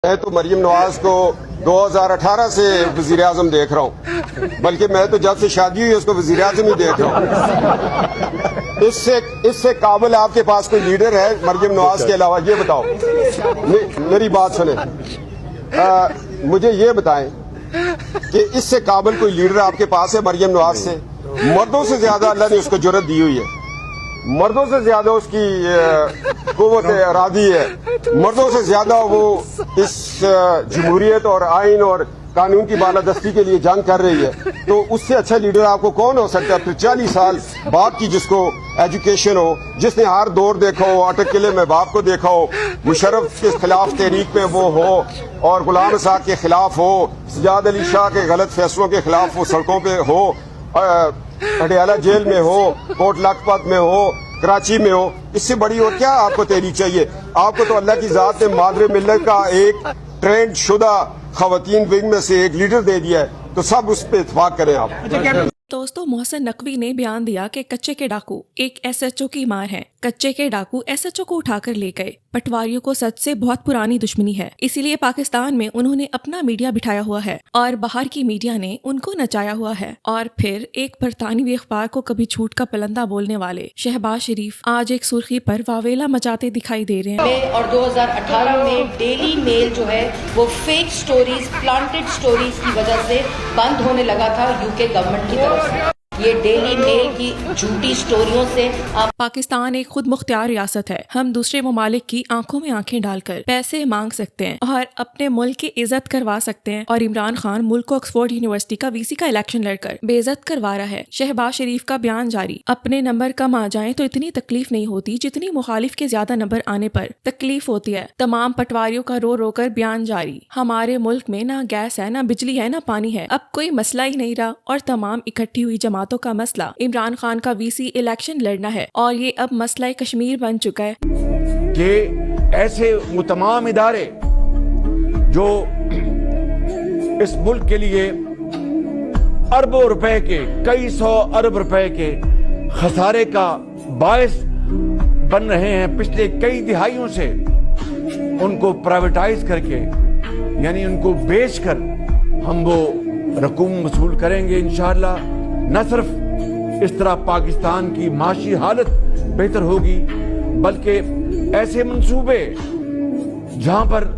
मैं तो मरियम नवाज को 2018 से वजीर आजम देख रहा हूँ, बल्कि मैं तो जब से शादी हुई उसको वजीर आजम ही देख रहा हूँ। इससे काबिल आपके पास कोई लीडर है मरियम नवाज के अलावा? ये बताओ। मेरी बात सुने, मुझे ये बताएं कि इससे काबिल कोई लीडर आपके पास है मरियम नवाज से? मर्दों से ज्यादा अल्लाह ने उसको जुर्रत दी हुई है, मर्दों से ज्यादा उसकी कुव्वत इरादी है, मर्दों से ज्यादा वो इस जमहूरियत और आइन और कानून की बालादस्ती के लिए जंग कर रही है। तो उससे अच्छा लीडर आपको कौन हो सकता है? फिर 40 साल बाद की जिसको एजुकेशन हो, जिसने हर दौर देखा हो, अटक किले में बाप को देखा हो, मुशर्रफ के खिलाफ तहरीक में वो हो और गुलाम साहब के खिलाफ हो, सजाद अली शाह के गलत फैसलों के खिलाफ वो सड़कों पे हो, पटियाला जेल में हो, कोट लखपत में हो, कराची में हो, इससे बड़ी और क्या आपको तहरीक चाहिए? आपको तो अल्लाह की जात ने मादरे मिल्लत का एक ट्रेंड शुदा खवातीन विंग में से एक लीडर दे दिया है, तो सब उस पर इत्फाक करें आप। दोस्तों, मोहसिन नकवी ने बयान दिया कि कच्चे के डाकू एक एसएचओ की मार है। कच्चे के डाकू एसएचओ को उठाकर ले गए। पटवारियों को सच से बहुत पुरानी दुश्मनी है, इसीलिए पाकिस्तान में उन्होंने अपना मीडिया बिठाया हुआ है और बाहर की मीडिया ने उनको नचाया हुआ है। और फिर एक बरतानवी अखबार को कभी झूठ का पलंदा बोलने वाले शहबाज शरीफ आज एक सुर्खी पर वावेला मचाते दिखाई दे रहे हैं। और 2018 में डेली मेल जो है वो फेक स्टोरीज, प्लांटेड स्टोरीज की वजह से बंद होने लगा था यूके गवर्नमेंट की तरफ से। ये डेली मेल की झूठी स्टोरियों से पाकिस्तान एक खुद मुख्तियार रियासत है। हम दूसरे ममालिक की आंखों में आंखें डालकर पैसे मांग सकते हैं और अपने मुल्क की इज्जत करवा सकते हैं। और इमरान खान मुल्क को ऑक्सफोर्ड यूनिवर्सिटी का वीसी का इलेक्शन लड़कर बेइज्जत करवा रहा है। शहबाज शरीफ का बयान जारी। अपने नंबर कम आ जाएं तो इतनी तकलीफ नहीं होती जितनी मुखालिफ के ज्यादा नंबर आने पर तकलीफ होती है। तमाम पटवारियों का रो रो कर बयान जारी। हमारे मुल्क में ना गैस है, ना बिजली है, ना पानी है। अब कोई मसला ही नहीं रहा और तमाम इकट्ठी हुई जमातों का मसला इमरान खान का वीसी इलेक्शन लड़ना है और ये अब मसला कश्मीर बन चुका है कि ऐसे वो तमाम इदारे जो इस मुल्क के लिए अरबों रुपए के, कई सौ अरब रुपए के खसारे का बायस बन रहे हैं पिछले कई दिहाइयों से, उनको प्राइवेटाइज करके यानी उनको बेचकर हम वो रकूम वसूल करेंगे इंशाअल्लाह। न सिर्फ इस तरह पाकिस्तान की माशी हालत बेहतर होगी, बल्कि ऐसे मंसूबे जहां पर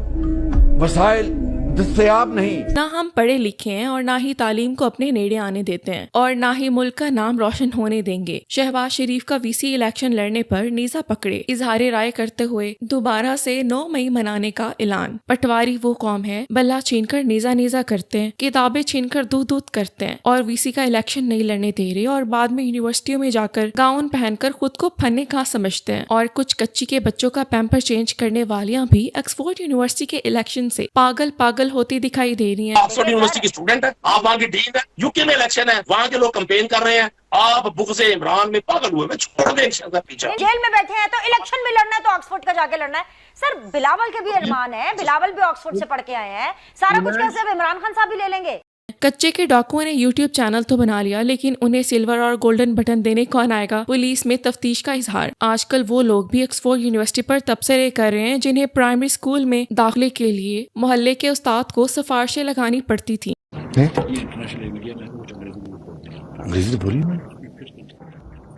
वसाइल दस्तयाब नहीं, ना हम पढ़े लिखे हैं और ना ही तालीम को अपने नेड़े आने देते हैं और ना ही मुल्क का नाम रोशन होने देंगे। शहबाज शरीफ का वीसी इलेक्शन लड़ने पर नीजा पकड़े, इजहार राय करते हुए दोबारा से 9 मई मनाने का ऐलान। पटवारी वो कौम है, बल्ला छीनकर नीजा नीजा करते हैं, किताबें छीनकर दूध दूध करते हैं और वीसी का इलेक्शन नहीं लड़ने दे रहे और बाद में यूनिवर्सिटियों में जाकर गाउन पहनकर खुद को फन्ने कहाँ समझते हैं। और कुछ कच्ची के बच्चों का पैम्पर चेंज करने वालियाँ भी ऑक्सफोर्ड यूनिवर्सिटी के इलेक्शन से पागल होती दिखाई दे रही हैं। ऑक्सफोर्ड यूनिवर्सिटी की स्टूडेंट है, आप वहाँ की डीन है, यूके में इलेक्शन है, वहाँ के लोग कैंपेन कर रहे हैं, आप बुक से इमरान में पागल हुए में छोड़ दें पीछे। जेल में बैठे हैं तो इलेक्शन में लड़ना है तो ऑक्सफोर्ड का जाके लड़ना है। सर बिलावल के भी अरमान है, बिलावल भी ऑक्सफोर्ड से पढ़ के आए हैं, सारा कुछ कैसे अब इमरान खान साहब भी ले लेंगे? कच्चे के डाकुओं ने यूट्यूब चैनल तो बना लिया, लेकिन उन्हें सिल्वर और गोल्डन बटन देने कौन आएगा? पुलिस में तफ्तीश का इजहार। आजकल वो लोग भी ऑक्सफोर्ड यूनिवर्सिटी पर तबसरे कर रहे हैं जिन्हें प्राइमरी स्कूल में दाखिले के लिए मोहल्ले के उस्ताद को सिफारिशें लगानी पड़ती थी।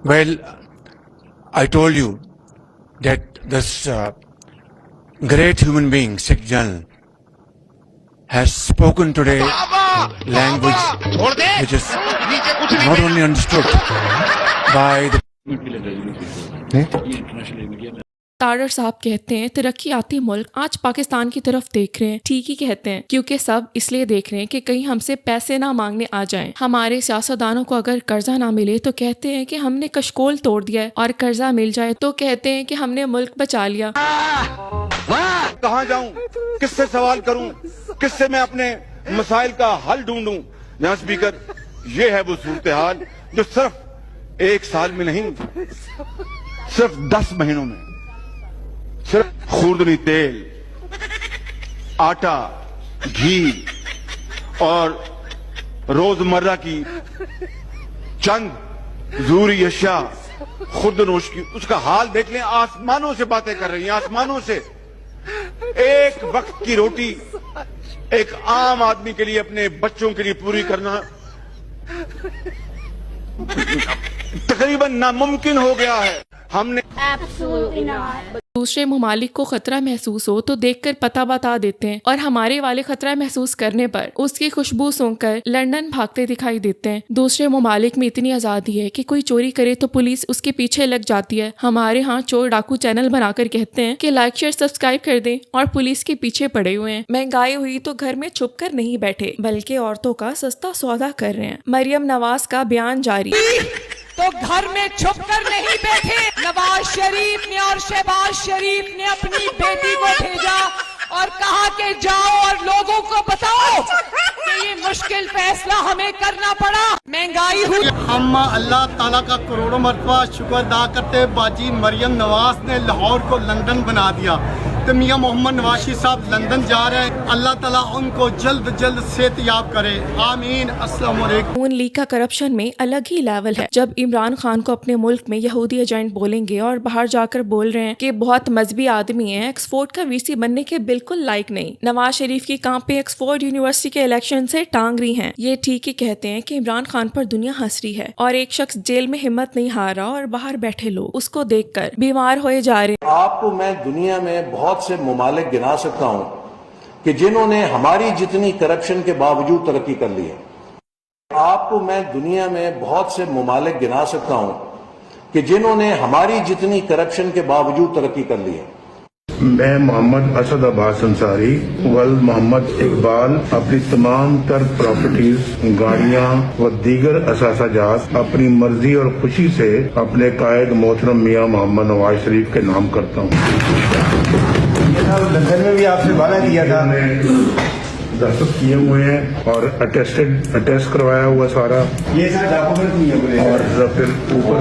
Well, I told you that this great human being, Sikh General, has spoken today language which is not only understood by the Tarar साहब कहते हैं तरक्कीयाती मुल्क आज पाकिस्तान की तरफ देख रहे हैं। ठीक ही कहते हैं, क्योंकि सब इसलिए देख रहे हैं कि कहीं हमसे पैसे ना मांगने आ जाएं। हमारे सियासतदानों को अगर कर्जा ना मिले तो कहते हैं कि हमने कशकोल तोड़ दिया है और कर्जा मिल जाए तो कहते हैं कि हमने मुल्क बचा लिया। कहाँ जाऊं, किससे सवाल करूं, किससे मैं अपने मसाइल का हल ढूंढूं? जहां स्पीकर, ये है वो सूरत हाल जो सिर्फ 1 साल में नहीं, सिर्फ 10 महीनों में सिर्फ खुर्दनी तेल, आटा, घी और रोजमर्रा की चंद जरूरी अशिया खुर्दनोश की, उसका हाल देख लें। आसमानों से बातें कर रही हैं, आसमानों से। एक वक्त की रोटी एक आम आदमी के लिए, अपने बच्चों के लिए पूरी करना तकरीबन नामुमकिन हो गया है। हमने दूसरे ममालिक को खतरा महसूस हो तो देखकर पता बता देते हैं, और हमारे वाले खतरा महसूस करने पर उसकी खुशबू सूंघकर लंदन भागते दिखाई देते हैं। दूसरे ममालिक में इतनी आज़ादी है कि कोई चोरी करे तो पुलिस उसके पीछे लग जाती है। हमारे यहाँ चोर डाकू चैनल बनाकर कहते हैं कि लाइक शेयर सब्सक्राइब कर दें, और पुलिस के पीछे पड़े हुए हैं। महंगाई हुई तो घर में छुप कर नहीं बैठे, बल्कि औरतों का सस्ता सौदा कर रहे हैं। मरियम नवाज का बयान जारी। तो घर में छुप कर नहीं बैठे। नवाज शरीफ ने और शहबाज शरीफ ने अपनी बेटी को भेजा और कहा कि जाओ और लोगों को बताओ कि ये मुश्किल फैसला हमें करना पड़ा। महंगाई हुई। हम अल्लाह ताला का करोड़ों मरतबा शुक्र अदा करते। बाजी मरियम नवाज ने लाहौर को लंदन बना दिया, तो मियां मोहम्मद नवाज साहब लंदन जा रहे हैं। अल्लाह ताला उनको जल्द जल्द सेहतयाब करे, आमीन। अस्सलाम वालेकुम। नून लीग का करप्शन में अलग ही लेवल है। जब इमरान खान को अपने मुल्क में यहूदी एजेंट बोलेंगे और बाहर जाकर बोल रहे हैं कि बहुत मजहबी आदमी है, ऑक्सफोर्ड का वीसी बनने के बिल्कुल लायक नहीं। नवाज शरीफ की कांपे ऑक्सफोर्ड यूनिवर्सिटी के इलेक्शन से टांग रही हैं। ये ठीक ही कहते हैं कि इमरान खान पर दुनिया हंस रही है, और एक शख्स जेल में हिम्मत नहीं हार रहा और बाहर बैठे लोग उसको देखकर बीमार होए जा रहे हैं। आपको मैं दुनिया में बहुत से ममालिक गिना सकता हूं कि जिन्होंने हमारी जितनी करप्शन के बावजूद तरक्की कर ली है। आपको मैं दुनिया में बहुत से ममालिक गिना सकता हूं कि जिन्होंने हमारी जितनी करप्शन के बावजूद तरक्की कर ली है। मैं मोहम्मद असद अब्बास अंसारी वल मोहम्मद इकबाल अपनी तमाम तर प्रॉपर्टीज, गाड़ियां व दीगर असासाजात अपनी मर्जी और खुशी से अपने कायद मोहतरम मियां मोहम्मद नवाज शरीफ के नाम करता हूँ। लंदन में भी आपसे वादा किया था। दस्तखत किए हुए हैं और अटेस्ट करवाया हुआ सारा, ये सारे डॉक्यूमेंट नहीं है। और फिर ऊपर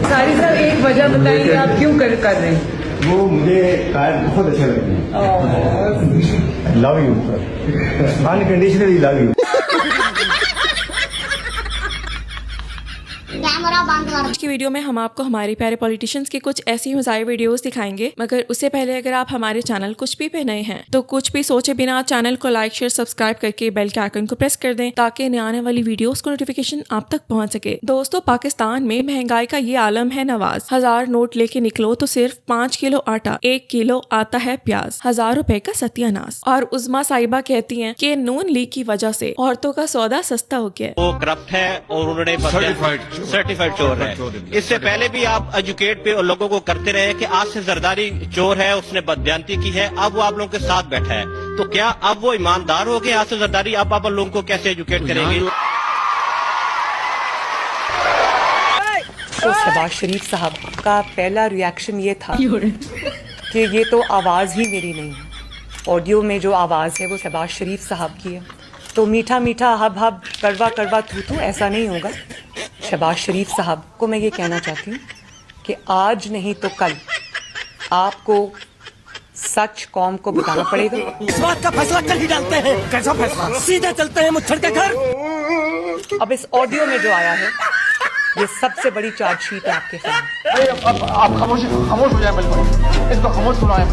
सारी सर एक वजह बताइए आप क्यों कर रहे हैं? वो मुझे कायद बहुत अच्छे लगते हैं। Love you, unconditionally love you. आज की वीडियो में हम आपको हमारे प्यारे पॉलिटिशियंस के कुछ ऐसी मज़ाहिर वीडियोस दिखाएंगे, मगर उससे पहले अगर आप हमारे चैनल कुछ भी पे नए हैं तो कुछ भी सोचे बिना चैनल को लाइक शेयर सब्सक्राइब करके बेल के आइकन को प्रेस कर दें, ताकि नए आने वाली वीडियोस को नोटिफिकेशन आप तक पहुंच सके। दोस्तों, पाकिस्तान में महंगाई का ये आलम है नवाज। 1000 नोट लेके निकलो तो सिर्फ 5 किलो आटा, 1 किलो आता है प्याज, 1000 रुपए का सत्यानाश। और उज़मा साहिबा कहती है कि नून लीग की वजह से औरतों का सौदा सस्ता हो गया। वो करप्ट है और उन्होंने सर्टिफाइड चोर है। इससे पहले भी आप एजुकेट पे और लोगों को करते रहे कि आसिफ जरदारी चोर है, उसने बदबयानती की है, अब वो आप लोगों के साथ बैठा है। तो क्या अब वो ईमानदार हो गए आसिफ जरदारी? अब आप लोगों को कैसे एजुकेट करेंगे? तो शहबाज शरीफ साहब का पहला रिएक्शन ये था कि ये तो आवाज़ ही मेरी नहीं है, ऑडियो में जो आवाज़ है वो शहबाज शरीफ साहब की है। तो मीठा मीठा हब हब कड़वा कड़वा थू थू ऐसा नहीं होगा। शहबाज शरीफ साहब को मैं ये कहना चाहती हूँ कि आज नहीं तो कल आपको सच कौम को बताना पड़ेगा। इस बात का फैसला कल ही डालते हैं। कैसा फैसला? सीधे चलते हैं मुच्छड़ के घर। अब इस ऑडियो में जो आया है ये सबसे बड़ी चार्जशीट है आपके सामने। आप खामोश हो जाए, बिल्कुल इसको खामोश सुनाएं।